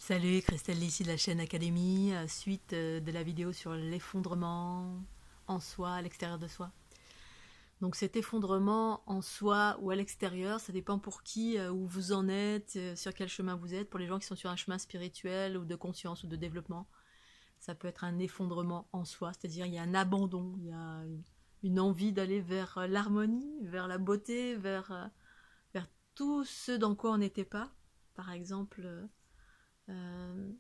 Salut, Christelle ici de la chaîne Académie, suite de la vidéo sur l'effondrement en soi, à l'extérieur de soi. Donc cet effondrement en soi ou à l'extérieur, ça dépend pour qui, où vous en êtes, sur quel chemin vous êtes. Pour les gens qui sont sur un chemin spirituel ou de conscience ou de développement, ça peut être un effondrement en soi, c'est-à-dire il y a un abandon, il y a une envie d'aller vers l'harmonie, vers la beauté, vers tout ce dans quoi on n'était pas. Par exemple, euh,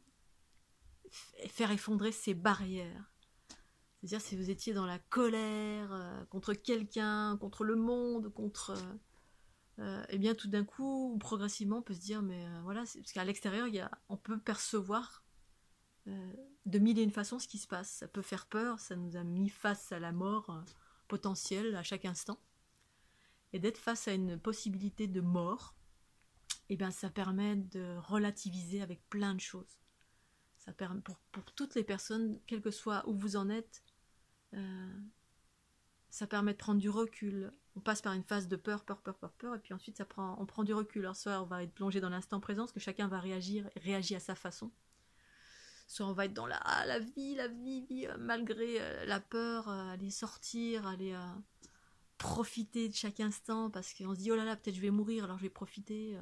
faire effondrer ces barrières. C'est-à-dire si vous étiez dans la colère contre quelqu'un, contre le monde, contre... eh bien tout d'un coup, progressivement, on peut se dire, mais voilà, parce qu'à l'extérieur, on peut percevoir de mille et une façons ce qui se passe. Ça peut faire peur, ça nous a mis face à la mort potentielle à chaque instant. Et d'être face à une possibilité de mort, eh bien, ça permet de relativiser avec plein de choses. Ça permet, pour toutes les personnes, quel que soit où vous en êtes, euh, ça permet de prendre du recul. On passe par une phase de peur, peur, peur, peur, peur, et puis ensuite on prend du recul. Alors soit on va être plongé dans l'instant présent, parce que chacun va réagir à sa façon. Soit on va être dans la vie, malgré la peur, aller sortir, aller profiter de chaque instant, parce qu'on se dit, oh là là, peut-être je vais mourir, alors je vais profiter.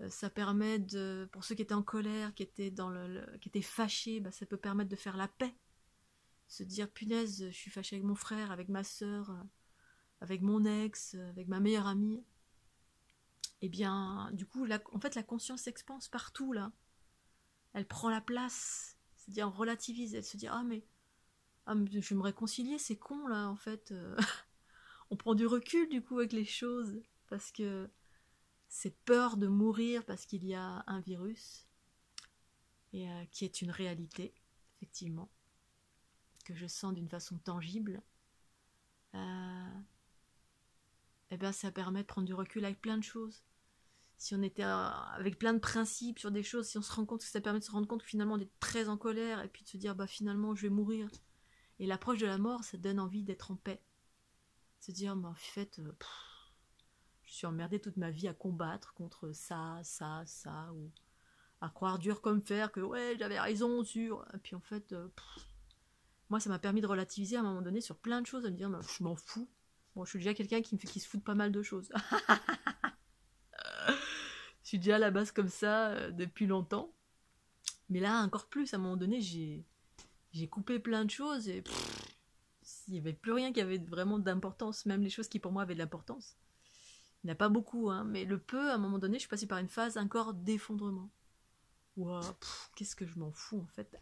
Ça permet de, pour ceux qui étaient en colère, qui étaient, qui étaient fâchés, bah, ça peut permettre de faire la paix. Se dire, punaise, je suis fâchée avec mon frère, avec ma soeur, avec mon ex, avec ma meilleure amie. Et bien, du coup, en fait, la conscience s'expanse partout, là. Elle prend la place. C'est-à-dire, on relativise. Elle se dit, mais je vais me réconcilier, c'est con, là, en fait. On prend du recul, du coup, avec les choses. Parce que cette peur de mourir parce qu'il y a un virus, et qui est une réalité, effectivement, que je sens d'une façon tangible, eh ben, ça permet de prendre du recul avec plein de choses. Si on était avec plein de principes sur des choses, si on se rend compte que ça permet de se rendre compte que finalement d'être très en colère et puis de se dire bah finalement je vais mourir. Et l'approche de la mort, ça donne envie d'être en paix. De se dire bah, en fait, je suis emmerdée toute ma vie à combattre contre ça, ou à croire dur comme fer que ouais j'avais raison sur. Et puis en fait, moi ça m'a permis de relativiser à un moment donné sur plein de choses, à me dire bah, je m'en fous. Bon, je suis déjà quelqu'un qui se fout de pas mal de choses. Je suis déjà à la base comme ça depuis longtemps. Mais là, encore plus, à un moment donné, j'ai coupé plein de choses et il n'y avait plus rien qui avait vraiment d'importance, même les choses qui pour moi avaient de l'importance. Il n'y en a pas beaucoup, hein, mais le peu, à un moment donné, je suis passée par une phase encore d'effondrement. Ouah, qu'est-ce que je m'en fous en fait.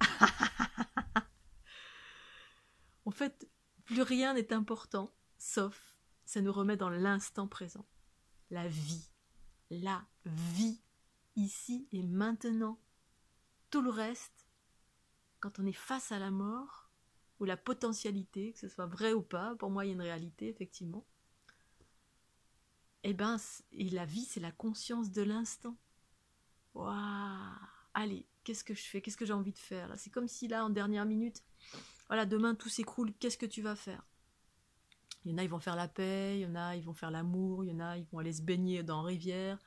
En fait, plus rien n'est important, sauf ça nous remet dans l'instant présent. La vie. La vie. Ici et maintenant. Tout le reste, quand on est face à la mort, ou la potentialité, que ce soit vrai ou pas, pour moi il y a une réalité, effectivement, et ben, et la vie, c'est la conscience de l'instant. Waouh. Allez, qu'est-ce que je fais? Qu'est-ce que j'ai envie de faire là? C'est comme si là, en dernière minute, voilà, demain tout s'écroule, qu'est-ce que tu vas faire? Il y en a, ils vont faire la paix, il y en a, ils vont faire l'amour, il y en a, ils vont aller se baigner dans la rivière,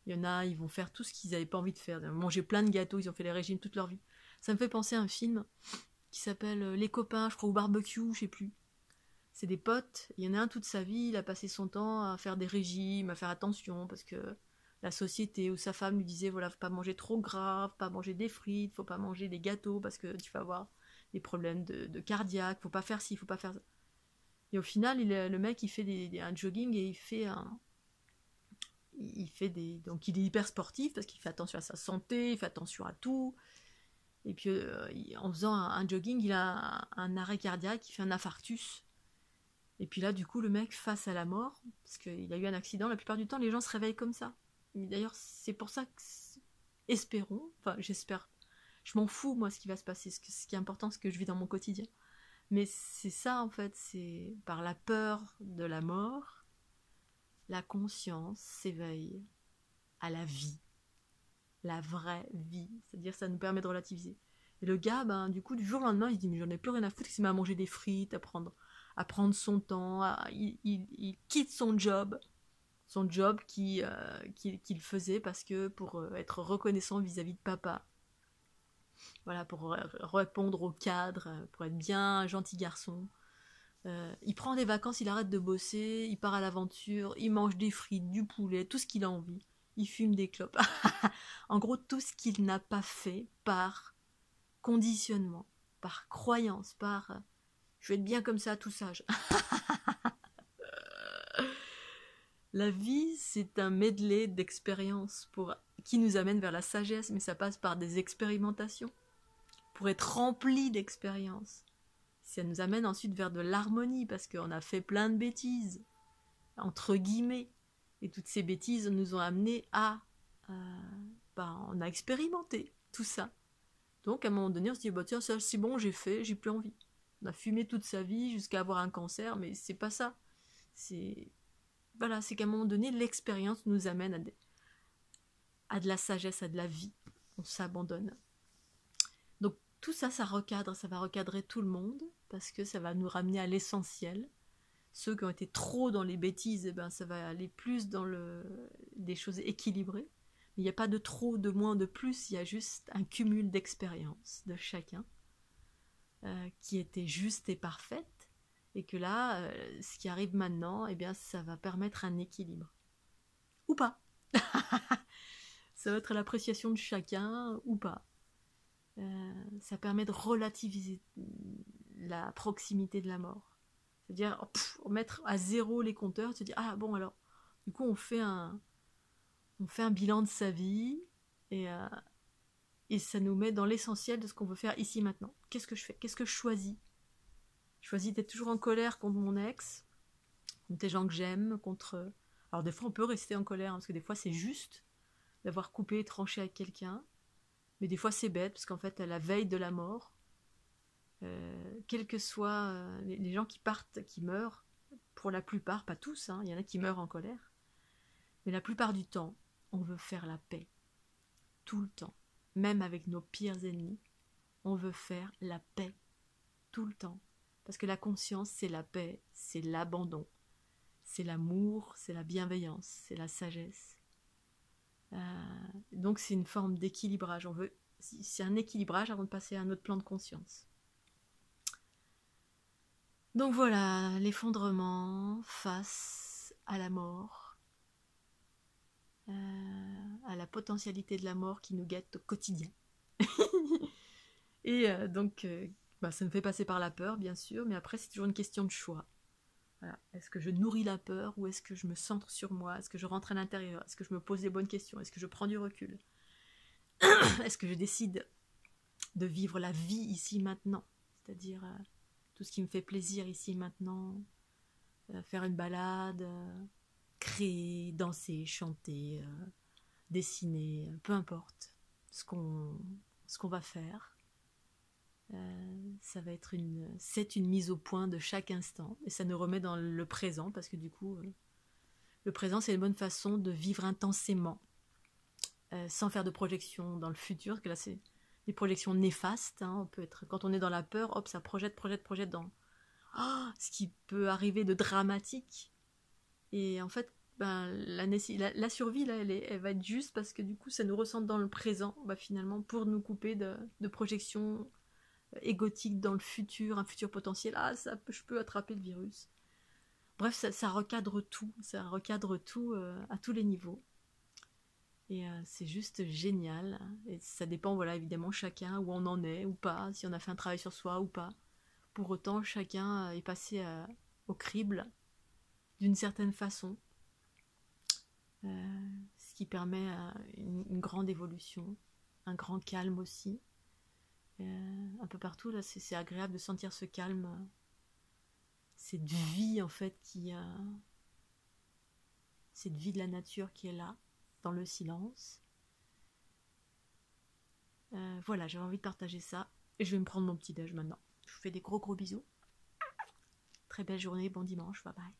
il y en a, ils vont faire tout ce qu'ils n'avaient pas envie de faire. Manger plein de gâteaux, ils ont fait les régimes toute leur vie. Ça me fait penser à un film qui s'appelle Les copains, je crois, au barbecue, je sais plus. C'est des potes, il y en a un toute sa vie, il a passé son temps à faire des régimes, à faire attention, parce que la société ou sa femme lui disait, voilà, faut pas manger trop gras, faut pas manger des frites, faut pas manger des gâteaux, parce que tu vas avoir des problèmes de cardiaque, faut pas faire ci, faut pas faire ça. Et au final, le mec, il fait un jogging et donc il est hyper sportif parce qu'il fait attention à sa santé, il fait attention à tout. Et puis en faisant un jogging, il a un arrêt cardiaque, il fait un infarctus. Et puis là, du coup, le mec face à la mort, parce qu'il a eu un accident, la plupart du temps, les gens se réveillent comme ça. D'ailleurs, c'est pour ça que, espérons, enfin j'espère, je m'en fous moi ce qui va se passer, ce qui est important, ce que je vis dans mon quotidien. Mais c'est ça en fait, c'est par la peur de la mort, la conscience s'éveille à la vie, la vraie vie. C'est-à-dire ça nous permet de relativiser. Et le gars, ben, du coup, du jour au lendemain, il se dit mais j'en ai plus rien à foutre, il se met à manger des frites, à prendre son temps, il quitte son job qu'il faisait parce que pour être reconnaissant vis-à-vis de papa. voilà, pour répondre au cadre, pour être bien gentil garçon. Il prend des vacances, il arrête de bosser, il part à l'aventure, il mange des frites, du poulet, tout ce qu'il a envie. Il fume des clopes. En gros, tout ce qu'il n'a pas fait par conditionnement, par croyance, par je vais être bien comme ça, tout sage. La vie, c'est un medley d'expériences qui nous amène vers la sagesse, mais ça passe par des expérimentations. Pour être rempli d'expériences. Ça nous amène ensuite vers de l'harmonie, parce qu'on a fait plein de bêtises, entre guillemets. Et toutes ces bêtises nous ont amenés à... on a expérimenté tout ça. Donc à un moment donné, on se dit, bah, tiens, ça c'est bon, j'ai fait, j'ai plus envie. On a fumé toute sa vie jusqu'à avoir un cancer, mais c'est pas ça. C'est qu'à un moment donné, l'expérience nous amène à de la sagesse, à de la vie. On s'abandonne. Donc tout ça, ça va recadrer tout le monde, parce que ça va nous ramener à l'essentiel. Ceux qui ont été trop dans les bêtises, eh ben, ça va aller plus dans des choses équilibrées. Il n'y a pas de trop, de moins, de plus, il y a juste un cumul d'expériences de chacun qui était juste et parfaite, et que là, ce qui arrive maintenant, eh bien, ça va permettre un équilibre. Ou pas. Ça va être l'appréciation de chacun, ou pas. Ça permet de relativiser la proximité de la mort. C'est-à-dire, mettre à zéro les compteurs, se dire, ah bon alors, du coup on fait un bilan de sa vie, et ça nous met dans l'essentiel de ce qu'on veut faire ici maintenant. Qu'est-ce que je fais? Qu'est-ce que je choisis? Je choisis d'être toujours en colère contre mon ex, contre les gens que j'aime, contre... Alors des fois on peut rester en colère, hein, parce que des fois c'est juste d'avoir coupé et tranché avec quelqu'un, mais des fois c'est bête, parce qu'en fait à la veille de la mort, quels que soient les gens qui partent, qui meurent, pour la plupart, pas tous, hein, il y en a qui meurent en colère, mais la plupart du temps, on veut faire la paix. Tout le temps. Même avec nos pires ennemis, on veut faire la paix. Tout le temps. Parce que la conscience, c'est la paix, c'est l'abandon, c'est l'amour, c'est la bienveillance, c'est la sagesse. Donc c'est une forme d'équilibrage. C'est un équilibrage avant de passer à un autre plan de conscience. Donc voilà, l'effondrement face à la mort, à la potentialité de la mort qui nous guette au quotidien. Et donc, ça me fait passer par la peur, bien sûr, mais après, c'est toujours une question de choix. Voilà. Est-ce que je nourris la peur, ou est-ce que je me centre sur moi? Est-ce que je rentre à l'intérieur? Est-ce que je me pose les bonnes questions? Est-ce que je prends du recul? Est-ce que je décide de vivre la vie ici maintenant? C'est-à-dire tout ce qui me fait plaisir ici maintenant, faire une balade, créer, danser, chanter, dessiner, peu importe ce qu'on va faire. Ça va être c'est une mise au point de chaque instant, et ça nous remet dans le présent, parce que du coup le présent, c'est une bonne façon de vivre intensément, sans faire de projection dans le futur, parce que là c'est des projections néfastes, hein. On peut être, quand on est dans la peur, hop, ça projette dans ce qui peut arriver de dramatique, et en fait la survie là, elle va être juste, parce que du coup ça nous recentre dans le présent, finalement, pour nous couper de projections égotique dans le futur, un futur potentiel, je peux attraper le virus. Bref, ça recadre tout, à tous les niveaux. Et c'est juste génial. Et ça dépend, voilà, évidemment, chacun, où on en est ou pas, si on a fait un travail sur soi ou pas. Pour autant, chacun est passé au crible d'une certaine façon. Ce qui permet une grande évolution, un grand calme aussi. Un peu partout, là, c'est agréable de sentir ce calme, cette vie en fait cette vie de la nature qui est là, dans le silence. Voilà, j'avais envie de partager ça, et je vais me prendre mon petit déj maintenant. Je vous fais des gros bisous. Très belle journée, bon dimanche, bye bye.